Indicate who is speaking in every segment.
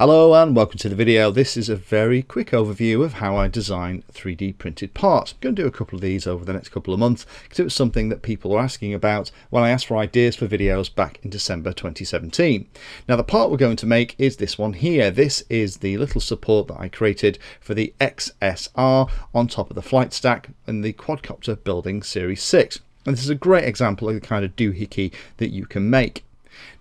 Speaker 1: Hello and welcome to the video. This is a very quick overview of how I design 3D printed parts. I'm going to do a couple of these over the next couple of months because it was something that people were asking about when I asked for ideas for videos back in December 2017. Now the part we're going to make is this one here. This is the little support that I created for the XSR on top of the flight stack in the quadcopter building Series 6. And this is a great example of the kind of doohickey that you can make.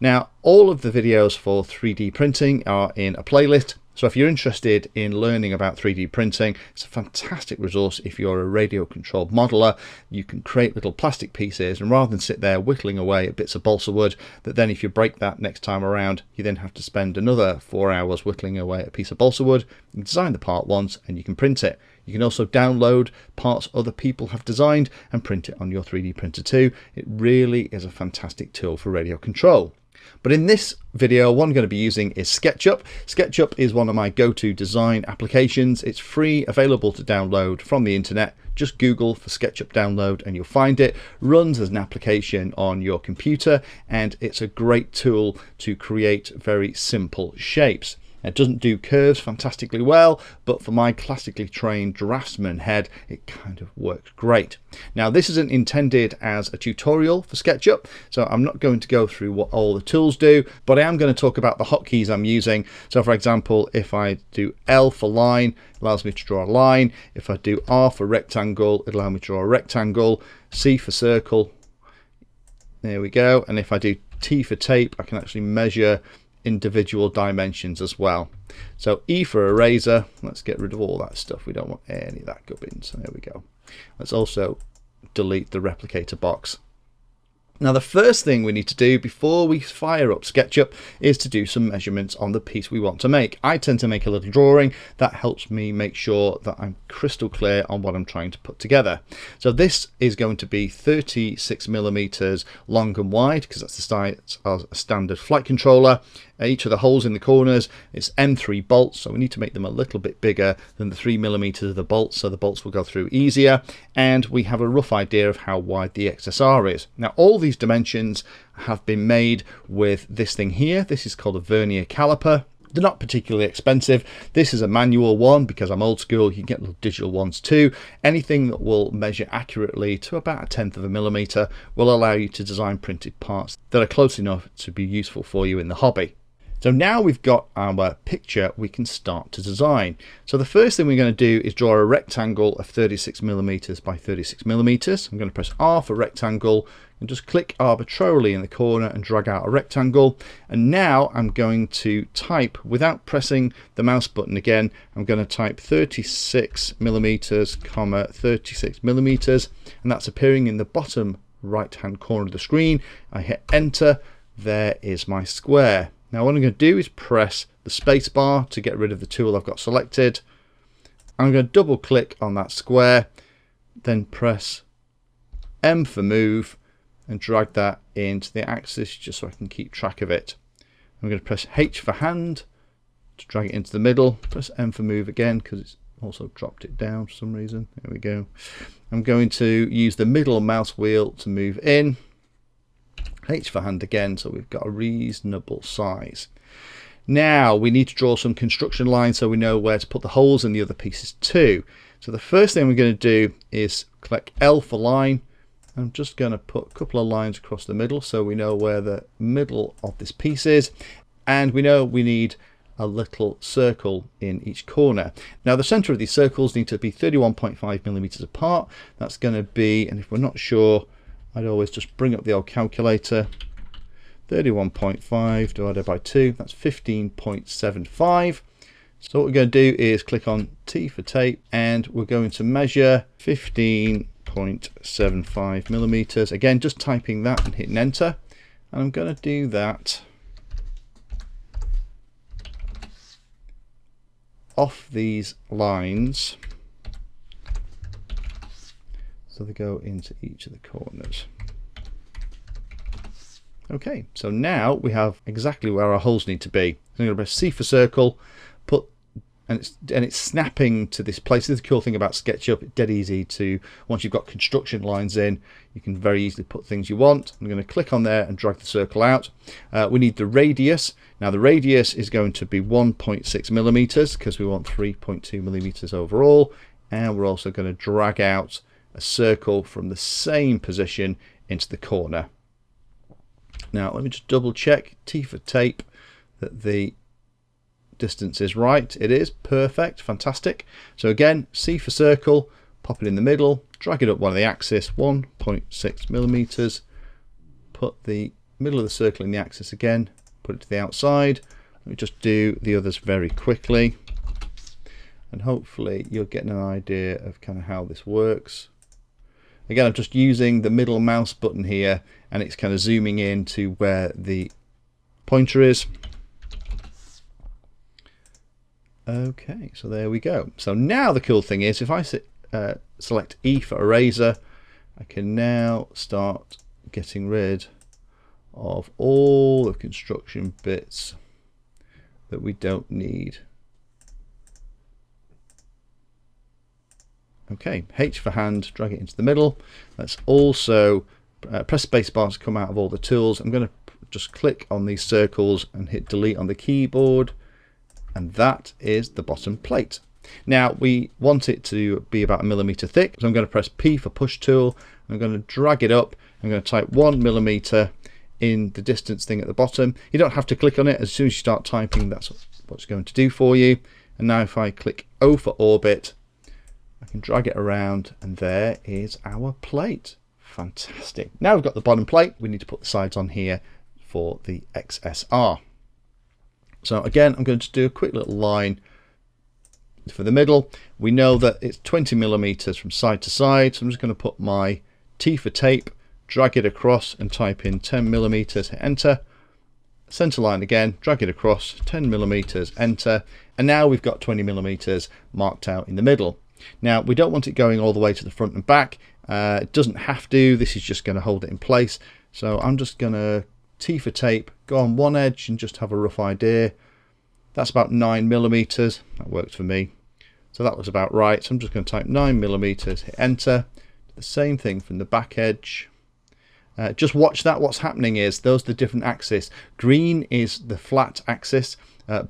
Speaker 1: Now, all of the videos for 3D printing are in a playlist. So if you're interested in learning about 3D printing, it's a fantastic resource. If you're a radio controlled modeler, you can create little plastic pieces, and rather than sit there whittling away at bits of balsa wood, that then if you break that next time around, you then have to spend another 4 hours whittling away at a piece of balsa wood. You design the part once and you can print it. You can also download parts other people have designed and print it on your 3D printer too. It really is a fantastic tool for radio control. But in this video, what I'm going to be using is Sketchup. Sketchup is one of my go-to design applications. It's free, available to download from the internet. Just Google for Sketchup download and you'll find it. Runs as an application on your computer, and it's a great tool to create very simple shapes. It doesn't do curves fantastically well, but for my classically trained draftsman head, it kind of works great. Now, this isn't intended as a tutorial for SketchUp, so I'm not going to go through what all the tools do, but I am going to talk about the hotkeys I'm using. So for example, if I do L for line, it allows me to draw a line. If I do R for rectangle, it allows me to draw a rectangle. C for circle, there we go. And if I do T for tape, I can actually measure individual dimensions as well. So E for eraser, let's get rid of all that stuff. We don't want any of that gubbins. There we go. Let's also delete the replicator box. Now the first thing we need to do before we fire up SketchUp is to do some measurements on the piece we want to make. I tend to make a little drawing that helps me make sure that I'm crystal clear on what I'm trying to put together. So this is going to be 36mm long and wide because that's the size of a standard flight controller. Each of the holes in the corners is M3 bolts, so we need to make them a little bit bigger than the 3mm of the bolts, so the bolts will go through easier. And we have a rough idea of how wide the XSR is. Now all these dimensions have been made with this thing here. This is called a vernier caliper. They're not particularly expensive. This is a manual one because I'm old school. You can get little digital ones too. Anything that will measure accurately to about 1/10 of a millimeter will allow you to design printed parts that are close enough to be useful for you in the hobby. So now we've got our picture, we can start to design. So the first thing we're going to do is draw a rectangle of 36mm by 36mm. I'm going to press R for rectangle and just click arbitrarily in the corner and drag out a rectangle. And now I'm going to type without pressing the mouse button again. I'm going to type 36mm, 36mm, and that's appearing in the bottom right hand corner of the screen. I hit enter. There is my square. Now what I'm going to do is press the space bar to get rid of the tool I've got selected. I'm going to double click on that square, then press M for move and drag that into the axis just so I can keep track of it. I'm going to press H for hand to drag it into the middle, press M for move again because it's also dropped it down for some reason. There we go. I'm going to use the middle mouse wheel to move in. H for hand again, so we've got a reasonable size. Now we need to draw some construction lines so we know where to put the holes in the other pieces too. So the first thing we're going to do is click L for line. I'm just going to put a couple of lines across the middle so we know where the middle of this piece is, and we know we need a little circle in each corner. Now the center of these circles need to be 31.5mm apart. That's going to be, and if we're not sure, I'd always just bring up the old calculator. 31.5 divided by 2, that's 15.75. So what we're going to do is click on T for tape and we're going to measure 15.75mm. Again, just typing that and hitting enter. And I'm going to do that off these lines. So they go into each of the corners. Okay, so now we have exactly where our holes need to be. So I'm going to press C for circle, put and it's snapping to this place. This is the cool thing about SketchUp. It's dead easy to, once you've got construction lines in, you can very easily put things you want. I'm going to click on there and drag the circle out. We need the radius. Now the radius is going to be 1.6 millimeters because we want 3.2 millimeters overall. And we're also going to drag out a circle from the same position into the corner. Now let me just double check T for tape that the distance is right. It is perfect, fantastic. So again, C for circle, pop it in the middle, drag it up one of the axis, 1.6 millimeters, put the middle of the circle in the axis again, put it to the outside. Let me just do the others very quickly, and hopefully you're getting an idea of kind of how this works. Again, I'm just using the middle mouse button here, and it's kind of zooming in to where the pointer is. Okay, so there we go. So now the cool thing is, if I select E for eraser, I can now start getting rid of all the construction bits that we don't need. Okay, H for hand, drag it into the middle. Let's also press spacebar to come out of all the tools. I'm going to just click on these circles and hit delete on the keyboard. And that is the bottom plate. Now we want it to be about 1 millimeter thick, so I'm going to press P for push tool. I'm going to drag it up. I'm going to type 1 millimeter in the distance thing at the bottom. You don't have to click on it. As soon as you start typing, that's what it's going to do for you. And now if I click O for orbit, I can drag it around, and there is our plate. Fantastic. Now we've got the bottom plate, we need to put the sides on here for the XSR. So again, I'm going to do a quick little line for the middle. We know that it's 20 millimeters from side to side, so I'm just going to put my T for tape, drag it across and type in 10 millimeters, hit enter. Center line again, drag it across, 10 millimeters, enter. And now we've got 20 millimeters marked out in the middle. Now we don't want it going all the way to the front and back. It doesn't have to. This is just going to hold it in place. So I'm just going to T for tape, go on one edge and just have a rough idea. That's about 9 millimeters. That worked for me. So that was about right. So I'm just going to type 9 millimeters, hit enter. The same thing from the back edge. Just watch that. What's happening is those are the different axes. Green is the flat axis.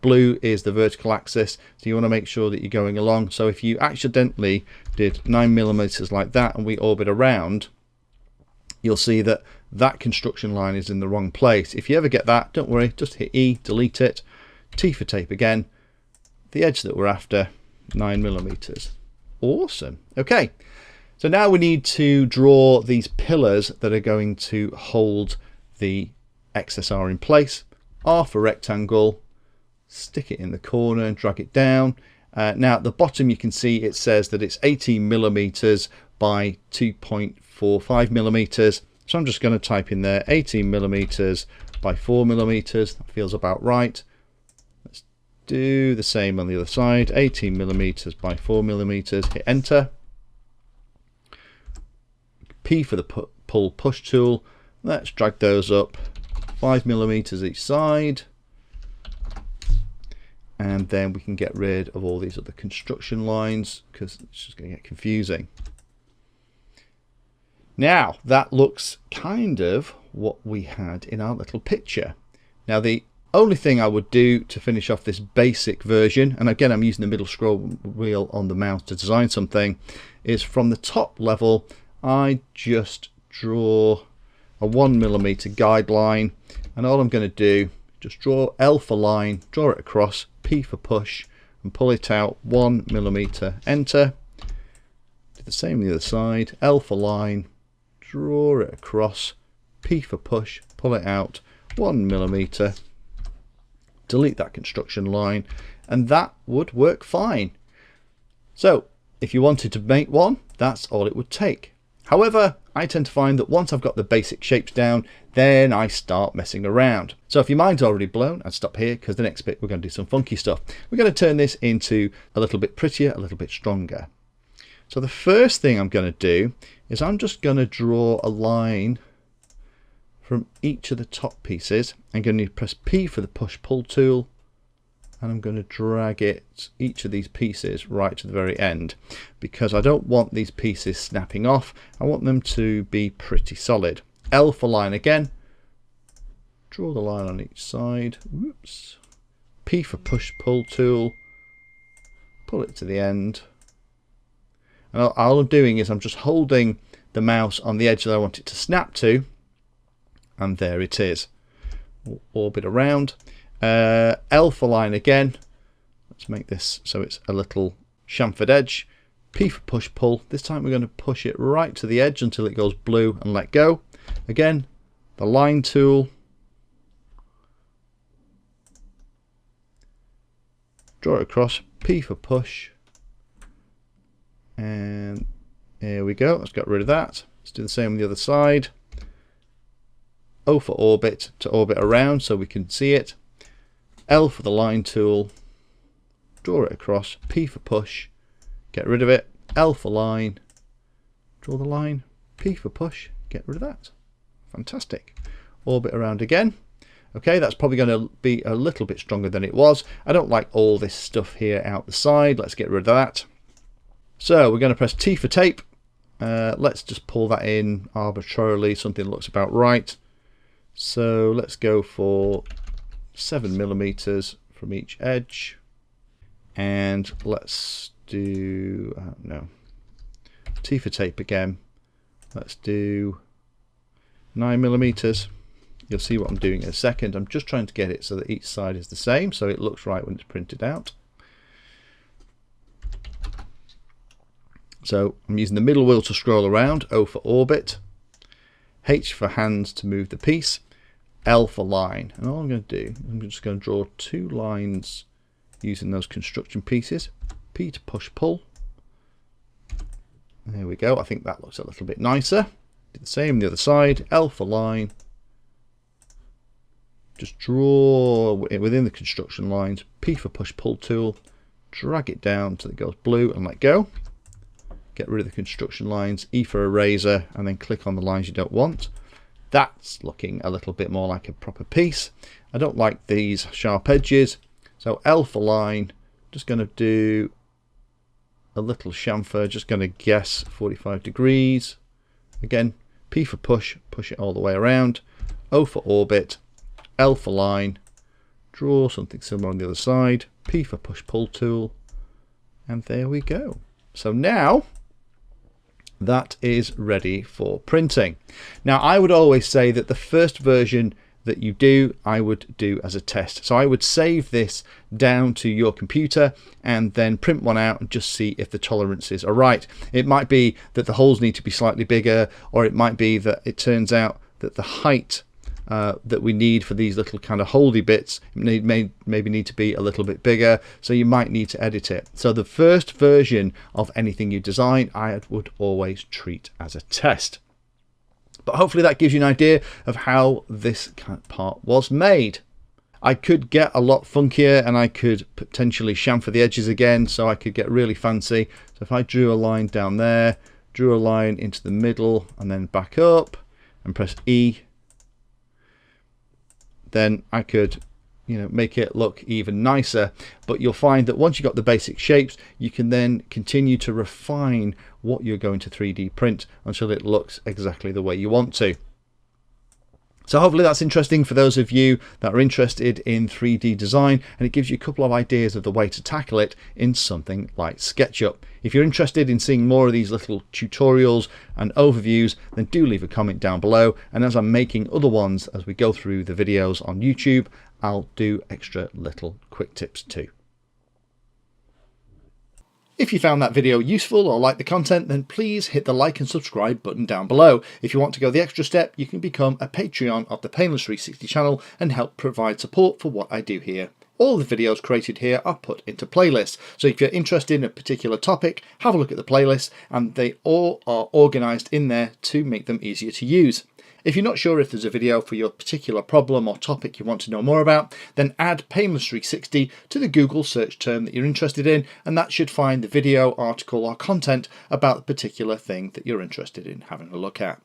Speaker 1: Blue is the vertical axis. So you want to make sure that you're going along. So if you accidentally did 9 millimeters like that and we orbit around, you'll see that that construction line is in the wrong place. If you ever get that, don't worry, just hit E, delete it, T for tape again, the edge that we're after, 9 millimeters. Awesome. Okay, so now we need to draw these pillars that are going to hold the XSR in place. R for rectangle, stick it in the corner and drag it down. Now at the bottom you can see it says that it's 18 millimeters by 2.45 millimeters. So I'm just going to type in there 18 millimeters by 4 millimeters. That feels about right. Let's do the same on the other side. 18 millimeters by 4 millimeters. Hit enter. P for the pull push tool. Let's drag those up 5 millimeters each side. And then we can get rid of all these other construction lines because it's just going to get confusing. Now that looks kind of what we had in our little picture. Now the only thing I would do to finish off this basic version, and again I'm using the middle scroll wheel on the mouse to design something, is from the top level I just draw a 1 millimeter guideline, and all I'm going to do, just draw L for line, draw it across, P for push, and pull it out 1 millimeter, enter. Do the same on the other side, L for line, draw it across, P for push, pull it out 1 millimeter, delete that construction line, and that would work fine. So if you wanted to make one, that's all it would take. However, I tend to find that once I've got the basic shapes down, then I start messing around. So if your mind's already blown, I'd stop here because the next bit we're going to do some funky stuff. We're going to turn this into a little bit prettier, a little bit stronger. So the first thing I'm going to do is I'm just going to draw a line from each of the top pieces. I'm going to press P for the push pull tool, and I'm going to drag each of these pieces right to the very end, because I don't want these pieces snapping off. I want them to be pretty solid. L for line again. Draw the line on each side. Whoops. P for push pull tool. Pull it to the end. And all I'm doing is I'm just holding the mouse on the edge that I want it to snap to, and there it is. We'll orbit around. L for line again. Let's make this so it's a little chamfered edge. P for push pull. This time we're going to push it right to the edge until it goes blue and let go. Again, the line tool. Draw it across. P for push. And here we go. Let's get rid of that. Let's do the same on the other side. O for orbit to orbit around so we can see it. L for the line tool. Draw it across. P for push. Get rid of it. L for line. Draw the line. P for push. Get rid of that. Fantastic. Orbit around again. Okay, that's probably going to be a little bit stronger than it was. I don't like all this stuff here out the side. Let's get rid of that. So we're going to press T for tape. Let's just pull that in arbitrarily, something that looks about right. So let's go for 7mm from each edge. And let's do, no, T for tape again. Let's do 9mm. You'll see what I'm doing in a second. I'm just trying to get it so that each side is the same, so it looks right when it's printed out. So I'm using the middle wheel to scroll around, O for orbit, H for hands to move the piece, L for line. And all I'm going to do, I'm just going to draw two lines using those construction pieces. P to push pull. There we go. I think that looks a little bit nicer. Do the same on the other side. L for line. Just draw within the construction lines. P for push pull tool. Drag it down till it goes blue and let go. Get rid of the construction lines. E for eraser, and then click on the lines you don't want. That's looking a little bit more like a proper piece. I don't like these sharp edges. So L for line. Just going to do a little chamfer. Just going to guess 45 degrees. Again, P for push. Push it all the way around. O for orbit. L for line. Draw something similar on the other side. P for push pull tool. And there we go. So now that is ready for printing. Now I would always say that the first version that you do, I would do as a test. So I would save this down to your computer and then print one out and just see if the tolerances are right. It might be that the holes need to be slightly bigger, or it might be that it turns out that the height that we need for these little kind of holdy bits maybe need to be a little bit bigger, so you might need to edit it. So the first version of anything you design I would always treat as a test. But hopefully that gives you an idea of how this kind of part was made. I could get a lot funkier and I could potentially chamfer the edges again, so I could get really fancy. So if I drew a line down there, drew a line into the middle and then back up and press E, then I could, make it look even nicer. But you'll find that once you've got the basic shapes, you can then continue to refine what you're going to 3D print until it looks exactly the way you want to. So hopefully that's interesting for those of you that are interested in 3D design, and it gives you a couple of ideas of the way to tackle it in something like SketchUp. If you're interested in seeing more of these little tutorials and overviews, then do leave a comment down below, and as I'm making other ones as we go through the videos on YouTube, I'll do extra little quick tips too. If you found that video useful or like the content, then please hit the like and subscribe button down below. If you want to go the extra step, you can become a Patreon of the Painless 360 channel and help provide support for what I do here. All the videos created here are put into playlists, so if you're interested in a particular topic, have a look at the playlist, and they all are organised in there to make them easier to use. If you're not sure if there's a video for your particular problem or topic you want to know more about, then add Painless 360 to the Google search term that you're interested in, and that should find the video, article or content about the particular thing that you're interested in having a look at.